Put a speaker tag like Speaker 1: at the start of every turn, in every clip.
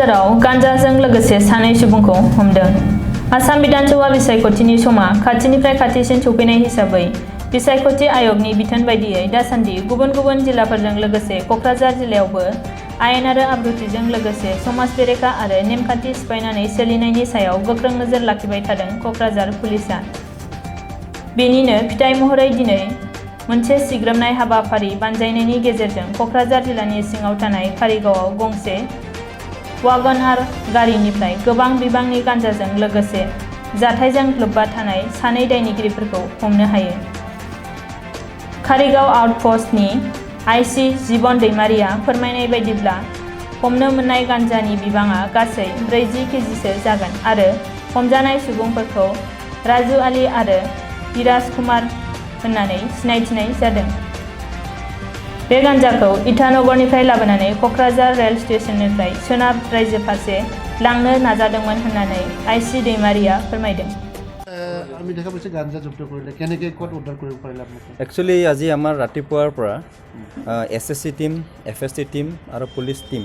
Speaker 1: क'क्राझाराव गान्जाजों लोगोसे सानै सुबुंखौ हमदों। आसाम बिधानसभा बिसायख'थिनि समा खाथिनिफ्राय खाथिसिन सौफैनाय हिसाबै बिसायख'थि आय'गनि बिथोन बायदियै दासान्दि गुबुन गुबुन जिल्लाफोरजों लोगोसे क'क्राझार जिल्लायावबो आयेन आरो आब्रुथिजों लोगोसे समाज बेरेखा आरो नेमखान्थि सिफायनानै सोलिनायनि सायाव गोख्रों नोजोर लाखिबाय थादों क'क्राझार पुलिसआ। बेनिनो फिथाइ महरै दिनै मोनसे सिग्रोमनाय हाबाफारि बानजायनायनि गेजेरजों क'क्राझार जिल्लानि सिङाव थानाय कारिगावआव गंसे वागन-आर गारिनिफ्राय गोबां बिबांनि गान्जाजों लोगोसे जाथायजों लोब्बा थानाय सानै दायनिगिरिफोरखौ हमनो हायो। कारिगाव आउटप'स्टनि आइसि जिबन दैमारिया फोरमायनाय बायदिब्ला हमनो मोननाय गान्जानि बिबाङा गासै 40 केजिसो जागोन आरो हमजानाय सुबुंफोरखौ राजु आली आरो बिराज कुमार होननानै सिनायथिनाय जादों। बे गान्जाखौ इटानगरनिफ्राय लाबोनानै क'क्राझार रेल स्टेशननिफ्राय सोनाब रायजो फारसे लांनो नाजादोंमोन होननानै आइसि दैमारिया फोरमायदों।
Speaker 2: আমি দেখা পাইছে গাঞ্জা জব্দ কৰিলে কেনেকৈ ক'ত উদ্ধাৰ কৰিব পাৰিলে আপোনালোকে?
Speaker 3: একচুৱেলি আজি আমাৰ ৰাতিপুৱাৰ পৰা SSC টিম, FST টিম আৰু পুলিচ টিম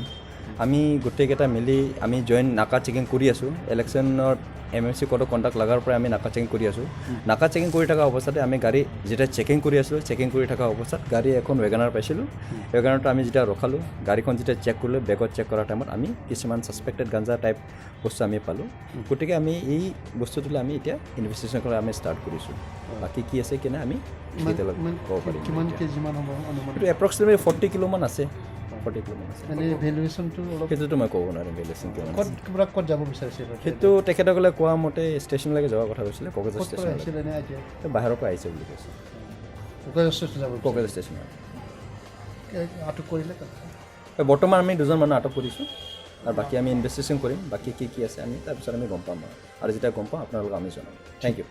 Speaker 3: আমি গোটেইকেইটা মিলি আমি জইণ্ট নাকা চেকিং কৰি আছোঁ। ইলেকশ্যনৰ MMC কোড অফ কণ্ডাক্ট লগাৰ পৰা আমি নাকা চেকিং কৰি আছোঁ। নাকা চেকিং কৰি থকা অৱস্থাতে আমি গাড়ী যেতিয়া চেকিং কৰি আছিলোঁ, চেকিং কৰি থকা অৱস্থাত গাড়ী এখন ৱেগানাৰ পাইছিলোঁ। ৱেগানাৰটো আমি যেতিয়া ৰখালোঁ, গাড়ীখন যেতিয়া চেক কৰিলোঁ, বেগত চেক কৰাৰ টাইমত আমি কিছুমান ছাছপেক্টেড গাঞ্জা টাইপ বস্তু আমি পালোঁ। গতিকে আমি এই বস্তুটোলৈ আমি এতিয়া ইনভেষ্টিগেশ্যন কৰা আমি ষ্টাৰ্ট কৰিছোঁ। বাকী কি আছে কি নাই আমি ক'ব পাৰিম।
Speaker 2: কিমান কেজিমান হ'ব অনুমান?
Speaker 3: এইটো এপ্ৰক্সিমেটলি 40 কিলোমান আছে। 40 কিলোমান আছে।
Speaker 2: মানে ভেলুৱেশ্যনটো অলপ
Speaker 3: সেইটোতো মই ক'ব নোৱাৰিম ভেলুৱেশ্যন কিমান আছে।
Speaker 2: ক'ত যাব বিচাৰিছে?
Speaker 3: সেইটো তেখেতসকলে কোৱা মতে ষ্টেচনলৈকে যোৱাৰ কথা কৈছিলে, কক্ৰাঝাৰ ষ্টেচনলৈ।
Speaker 2: আহিছিলে নে এতিয়া?
Speaker 3: বাহিৰৰ পৰা আহিছে বুলি কৈছে।
Speaker 2: কক্ৰাঝাৰ ষ্টেচন যাব?
Speaker 3: কক্ৰাঝাৰ ষ্টেচনত
Speaker 2: আটক কৰিলে?
Speaker 3: বৰ্তমান আমি 2জন মানুহ আটক কৰিছোঁ আৰু বাকী আমি ইনভেষ্টিগেশ্যন কৰিম। বাকী কি কি আছে আমি তাৰপিছত আমি গম পাম আৰু যেতিয়া গম পাম আপোনালোকক আমি জনাম। Thank you.